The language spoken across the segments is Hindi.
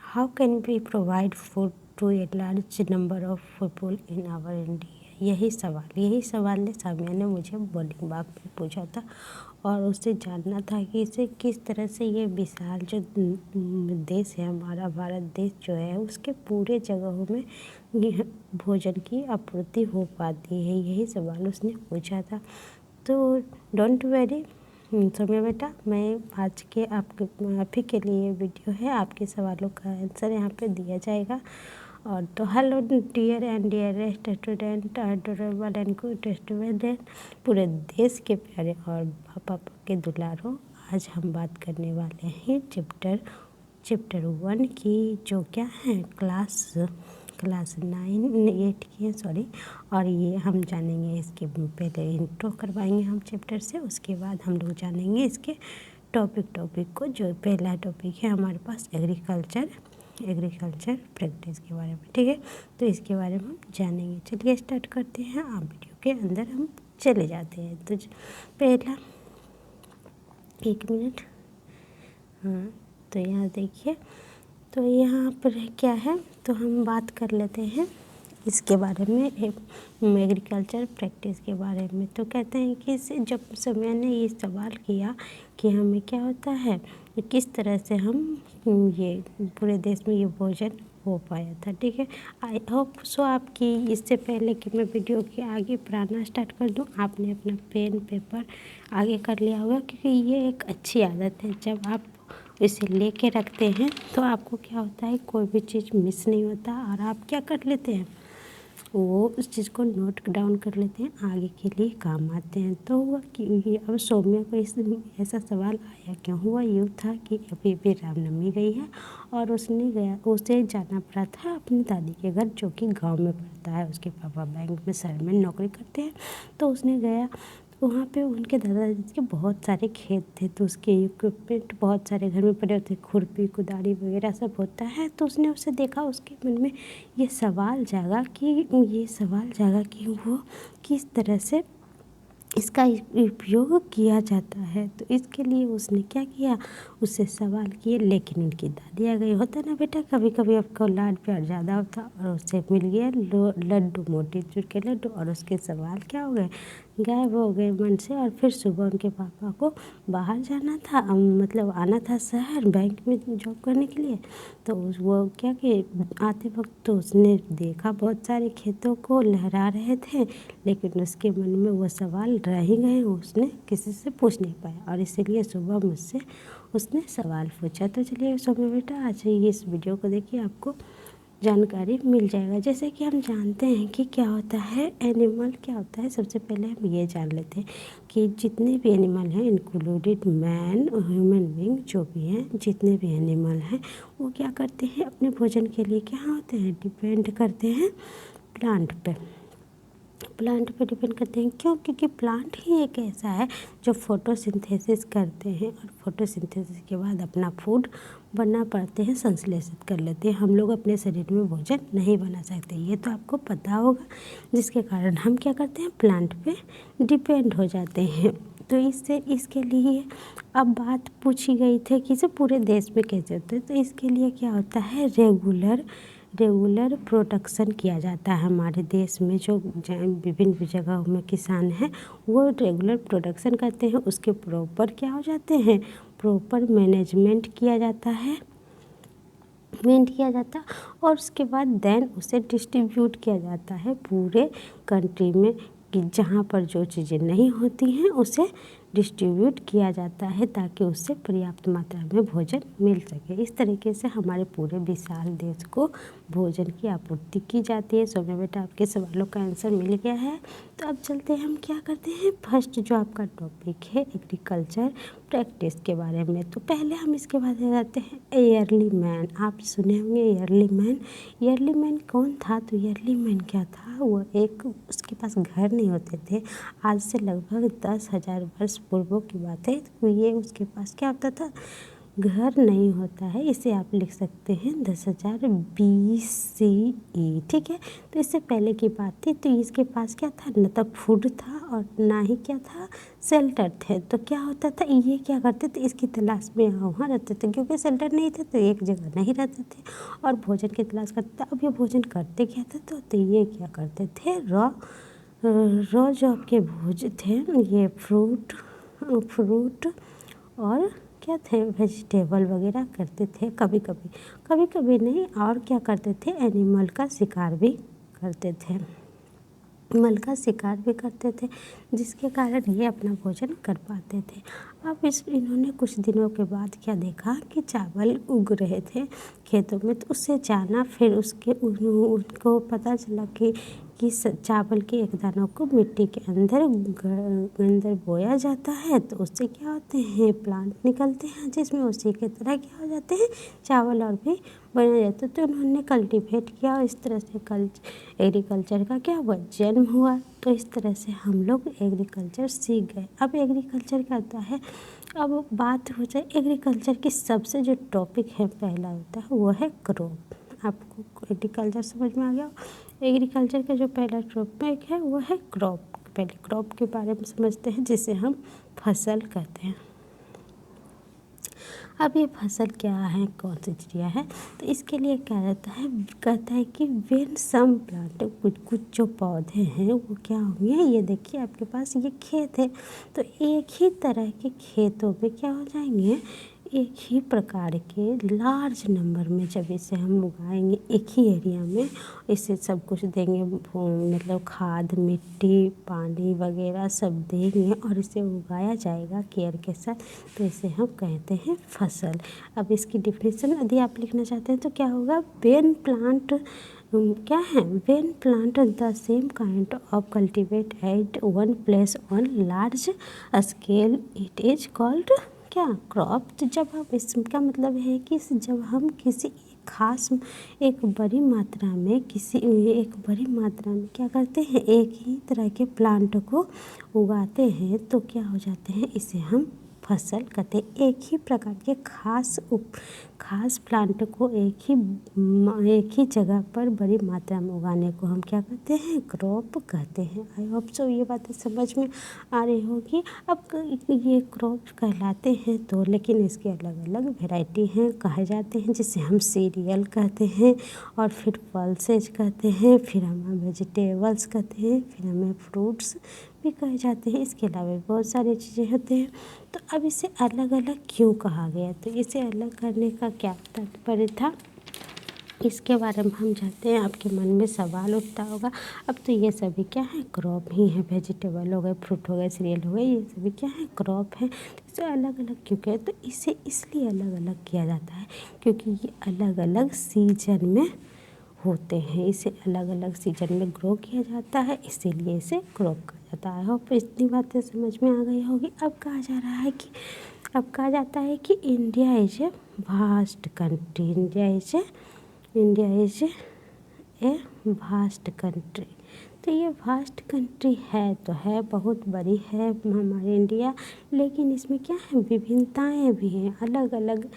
How can we provide food to a large number of people in our India? यही सवाल ने सामिया ने मुझे बोर्डिंग बाग में पूछा था और उससे जानना था कि इसे किस तरह से ये विशाल जो देश है हमारा भारत देश जो है उसके पूरे जगहों में भोजन की आपूर्ति हो पाती है। यही सवाल उसने पूछा था। तो डोंट वरी सौम्या बेटा, मैं आज के आप ही के लिए वीडियो है। आपके सवालों का आंसर यहाँ पे दिया जाएगा। और तो hello dear and dearest student, adorable and good student, पूरे देश के प्यारे और पापा के दुलारों, आज हम बात करने वाले हैं चैप्टर 1 की, जो क्या है क्लास 8 की है, सॉरी। और ये हम जानेंगे, इसके पहले इंट्रो करवाएंगे हम चैप्टर से, उसके बाद हम लोग जानेंगे इसके टॉपिक को। जो पहला टॉपिक है हमारे पास एग्रीकल्चर प्रैक्टिस के बारे में, ठीक है। तो इसके बारे में हम जानेंगे। चलिए स्टार्ट करते हैं। आप वीडियो के अंदर हम चले जाते हैं। तो पहला, एक मिनट, हाँ, तो यहाँ देखिए, तो यहाँ पर क्या है, तो हम बात कर लेते हैं इसके बारे में, एग्रीकल्चर प्रैक्टिस के बारे में। तो कहते हैं कि जब समय ने ये सवाल किया कि हमें क्या होता है, किस तरह से हम ये पूरे देश में ये भोजन हो पाया था, ठीक है। आई होप सो आपकी इससे पहले कि मैं वीडियो के आगे पढ़ाना स्टार्ट कर दूं, आपने अपना पेन पेपर आगे कर लिया होगा, क्योंकि ये एक अच्छी आदत है। जब आप इसे लेके रखते हैं तो आपको क्या होता है, कोई भी चीज़ मिस नहीं होता और आप क्या कर लेते हैं, वो उस चीज़ को नोट डाउन कर लेते हैं, आगे के लिए काम आते हैं। तो हुआ कि अब सौम्या को ऐसा सवाल आया क्यों, हुआ यूँ था कि अभी रामनवमी गई है और उसे जाना पड़ा था अपनी दादी के घर, जो कि गांव में पड़ता है। उसके पापा बैंक में शहर में नौकरी करते हैं। तो उसने गया, वहाँ पे उनके दादाजी के बहुत सारे खेत थे, तो उसके इक्विपमेंट बहुत सारे घर में पड़े होते, खुरपी कुदारी वगैरह सब होता है। तो उसने उसे देखा, उसके मन में ये सवाल जागा कि वो किस तरह से इसका उपयोग किया जाता है। तो इसके लिए उसने क्या किया, उससे सवाल किए। लेकिन उनकी दादी आ गई। होता ना बेटा, कभी कभी आपको लाड प्यार ज़्यादा होता, और उससे मिल गया लड्डू, मोतीचूर के लड्डू, और उसके सवाल क्या हो गए, गायब हो गए मन से। और फिर सुबह उनके पापा को बाहर जाना था, मतलब आना था शहर बैंक में जॉब करने के लिए। तो वो क्या कि आते वक्त तो उसने देखा बहुत सारे खेतों को लहरा रहे थे, लेकिन उसके मन में वो सवाल रह ही गए, उसने किसी से पूछ नहीं पाया, और इसीलिए सुबह मुझसे उसने सवाल पूछा। तो चलिए सौम्या बेटा, आज इस वीडियो को देखिए, आपको जानकारी मिल जाएगा। जैसे कि हम जानते हैं कि क्या होता है एनिमल, क्या होता है। सबसे पहले हम ये जान लेते हैं कि जितने भी एनिमल हैं, इंक्लूडेड मैन, ह्यूमन बीइंग, जो भी हैं, जितने भी एनिमल हैं, वो क्या करते हैं, अपने भोजन के लिए क्या होते हैं, डिपेंड करते हैं प्लांट पे डिपेंड करते हैं। क्यों? क्योंकि प्लांट ही एक ऐसा है जो फोटोसिंथेसिस करते हैं, और फोटोसिंथेसिस के बाद अपना फूड बना पाते हैं, संश्लेषित कर लेते हैं। हम लोग अपने शरीर में भोजन नहीं बना सकते, ये तो आपको पता होगा, जिसके कारण हम क्या करते हैं, प्लांट पे डिपेंड हो जाते हैं। तो इसके लिए अब बात पूछी गई थी कि इसे पूरे देश में कैसे होते हैं। तो इसके लिए क्या होता है, रेगुलर प्रोडक्शन किया जाता है हमारे देश में। जो विभिन्न जगहों में किसान हैं, वो रेगुलर प्रोडक्शन करते हैं, उसके प्रॉपर क्या हो जाते हैं, प्रॉपर मैनेजमेंट किया जाता है, और उसके बाद देन उसे डिस्ट्रीब्यूट किया जाता है पूरे कंट्री में, कि जहाँ पर जो चीज़ें नहीं होती हैं उसे डिस्ट्रीब्यूट किया जाता है, ताकि उससे पर्याप्त मात्रा में भोजन मिल सके। इस तरीके से हमारे पूरे विशाल देश को भोजन की आपूर्ति की जाती है। सौम्या बेटा, आपके सवालों का आंसर मिल गया है। तो अब चलते हैं, हम क्या करते हैं, फर्स्ट जो आपका टॉपिक है एग्रीकल्चर प्रैक्टिस के बारे में। तो पहले हम इसके बारे में जाते हैं, ईयरली मैन। आप सुने होंगे ईयरली मैन कौन था। तो ईयरली मैन क्या था, वो उसके पास घर नहीं होते थे। आज से लगभग 10,000 वर्ष पूर्व की बात है। तो ये उसके पास क्या होता था, घर नहीं होता है, इसे आप लिख सकते हैं 10,000 BCE। ठीक है, तो इससे पहले की बात थी, तो इसके पास क्या था, न तो फूड था और ना ही क्या था, शेल्टर थे। तो क्या होता था, ये क्या करते थे, इसकी तलाश में यहाँ वहाँ रहते थे, क्योंकि शेल्टर नहीं थे तो एक जगह नहीं रहते थे और भोजन की तलाश करते थे। अब ये भोजन करते क्या थे, तो ये क्या करते थे, रॉ जो आपके भोज थे, ये फ्रूट और क्या थे, वेजिटेबल वगैरह करते थे। कभी कभी नहीं, और क्या करते थे, एनिमल का शिकार भी करते थे, मल का शिकार भी करते थे, जिसके कारण ये अपना भोजन कर पाते थे। अब इन्होंने कुछ दिनों के बाद क्या देखा कि चावल उग रहे थे खेतों में, तो उससे जाना, फिर उनको पता चला कि चावल के एक दानों को मिट्टी के अंदर बोया जाता है, तो उससे क्या होते हैं, प्लांट निकलते हैं, जिसमें उसी के तरह क्या हो जाते हैं, चावल और भी बनाया जाता है। तो उन्होंने कल्टीवेट किया और इस तरह से एग्रीकल्चर का क्या हुआ, जन्म हुआ। तो इस तरह से हम लोग एग्रीकल्चर सीख गए। अब एग्रीकल्चर क्या होता है, अब बात हो जाए एग्रीकल्चर की, सबसे जो टॉपिक है पहला होता है वो है क्रॉप। आपको एग्रीकल्चर समझ में आ गया। एग्रीकल्चर का जो पहला टॉपिक है वो है क्रॉप। पहले क्रॉप के बारे में समझते हैं, जिसे हम फसल कहते हैं। अब ये फसल क्या है, कौन सी चिड़िया है, तो इसके लिए क्या रहता है, कहता है कि वेन सम प्लांट, कुछ जो पौधे हैं वो क्या होंगे, ये देखिए आपके पास ये खेत है, तो एक ही तरह के खेतों में क्या हो जाएंगे, एक ही प्रकार के लार्ज नंबर में जब इसे हम उगाएंगे एक ही एरिया में, इसे सब कुछ देंगे, मतलब खाद, मिट्टी, पानी वगैरह सब देंगे और इसे उगाया जाएगा केयर के साथ, तो इसे हम कहते हैं फसल। अब इसकी डिफिनेशन यदि आप लिखना चाहते हैं तो क्या होगा, वेन प्लांट क्या है, when plant the same kind of cultivate at one place on large scale, it is called क्या, क्रॉप। तो जब हम, इसका मतलब है कि जब हम किसी खास एक बड़ी मात्रा में क्या करते हैं, एक ही तरह के प्लांट को उगाते हैं, तो क्या हो जाते हैं, इसे हम फसल कहते हैं। एक ही प्रकार के खास प्लांट को एक ही जगह पर बड़ी मात्रा में उगाने को हम क्या कहते हैं, क्रॉप कहते हैं। आई होप सो ये बातें समझ में आ रही होगी। अब ये क्रॉप कहलाते हैं, तो लेकिन इसके अलग अलग वैरायटी हैं, कहे जाते हैं, जिसे हम सीरियल कहते हैं, और फिर पल्सेज कहते हैं, फिर हमें वेजिटेबल्स कहते हैं, फिर हमें फ्रूट्स भी कहे जाते हैं। इसके अलावा बहुत सारी चीज़ें होते हैं। तो अब इसे अलग अलग क्यों कहा गया, तो इसे अलग करने का क्या तात्पर्य था, इसके बारे में हम जानते हैं। आपके मन में सवाल उठता होगा, अब तो ये सभी क्या है, क्रॉप ही है, वेजिटेबल हो गए, फ्रूट हो गए, सीरियल हो गए, ये सभी क्या है, क्रॉप है। तो इसे अलग अलग क्यों किया, तो इसे इसलिए अलग अलग किया जाता है क्योंकि ये अलग अलग सीजन में होते हैं, इसे अलग अलग सीजन में ग्रो किया जाता है, इसीलिए इसे क्रॉप कहा जाता है। होप इतनी बातें समझ में आ गई होगी। अब कहा जाता है कि India is a vast country, India is a vast country. तो ये वास्ट कंट्री है, तो है, बहुत बड़ी है हमारी इंडिया, लेकिन इसमें क्या है, विभिन्नताएं भी हैं, अलग अलग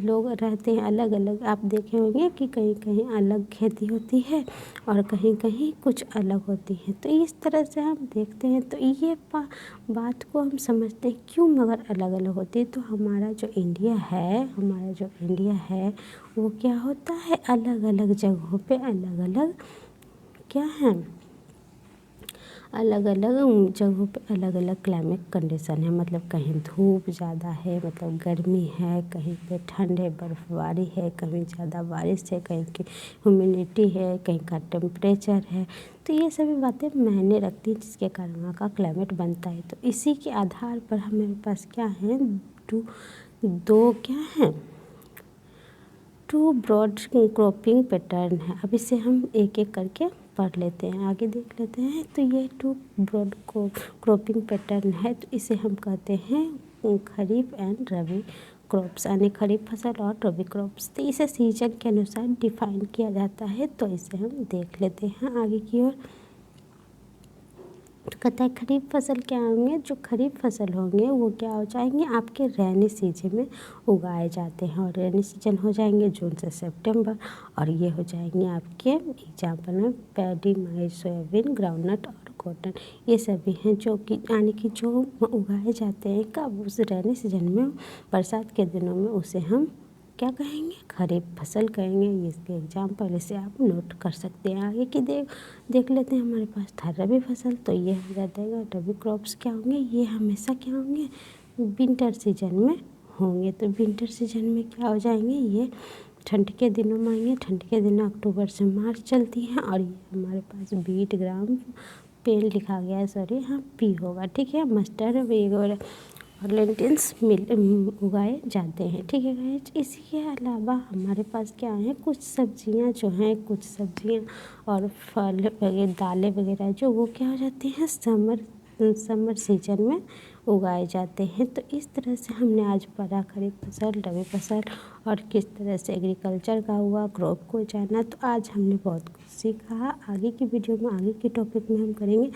लोग रहते हैं, अलग अलग। आप देखे होंगे कि कहीं कहीं अलग खेती होती है और कहीं कहीं कुछ अलग होती है। तो इस तरह से हम देखते हैं, तो ये बात को हम समझते हैं क्यों मगर अलग अलग होती है। तो हमारा जो इंडिया है वो क्या होता है, अलग अलग जगहों पे अलग अलग क्या है, अलग अलग जगहों पे अलग अलग क्लाइमेट कंडीशन है। मतलब कहीं धूप ज़्यादा है, मतलब गर्मी है, कहीं पे ठंड है, बर्फबारी है, कहीं ज़्यादा बारिश है, कहीं की ह्यूमिडिटी है, कहीं का टेम्परेचर है। तो ये सभी बातें मायने रखती हैं, जिसके कारण वहाँ का क्लाइमेट बनता है। तो इसी के आधार पर हमारे पास क्या है, टू ब्रॉड क्रॉपिंग पैटर्न है। अब इसे हम एक एक करके पढ़ लेते हैं, आगे देख लेते हैं। तो ये टू ब्रॉड क्रॉपिंग पैटर्न है, तो इसे हम कहते हैं खरीफ एंड रबी क्रॉप्स, यानी खरीफ फसल और रबी क्रॉप्स। तो इसे सीजन के अनुसार डिफाइन किया जाता है, तो इसे हम देख लेते हैं आगे की ओर। तो कहता है खरीफ फसल क्या होंगे, जो खरीफ फसल होंगे वो क्या हो जाएंगे, आपके रैनी सीजन में उगाए जाते हैं। और रैनी सीजन हो जाएंगे जून से सितंबर, और ये हो जाएंगे आपके एग्जाम्पल में पैडी, माइस, सोयाबीन, ग्राउंडनट और कॉटन। ये सभी हैं जो कि यानी कि जो उगाए जाते हैं कब, उस रैनी सीजन में, बरसात के दिनों में, उसे हम क्या कहेंगे, खरीफ फसल कहेंगे। इसके एग्जाम्पल इसे आप नोट कर सकते हैं। आगे की देख लेते हैं। हमारे पास था रबी फसल, तो ये हो जाता है रबी क्रॉप्स क्या होंगे, ये हमेशा क्या होंगे, विंटर सीजन में होंगे। तो विंटर सीजन में क्या हो जाएंगे, ये ठंड के दिनों में आएंगे। ठंड के दिनों अक्टूबर से मार्च चलती हैं। और ये हमारे पास बीट, ग्राम, पेन लिखा गया है, सॉरी, हाँ पी होगा, ठीक है। मस्टर्ड वगैरह और लेंटिल्स उगाए जाते हैं, ठीक है गाइस। इसी के अलावा हमारे पास क्या है, कुछ सब्जियां जो हैं, कुछ सब्जियां और फल वगैरह, दालें वगैरह जो, वो क्या हो जाती हैं, समर सीजन में उगाए जाते हैं। तो इस तरह से हमने आज पढ़ा खरीफ फसल, रबी फसल और किस तरह से एग्रीकल्चर का हुआ, क्रॉप को जाना। तो आज हमने बहुत कुछ सीखा। आगे की वीडियो में, आगे के टॉपिक में हम करेंगे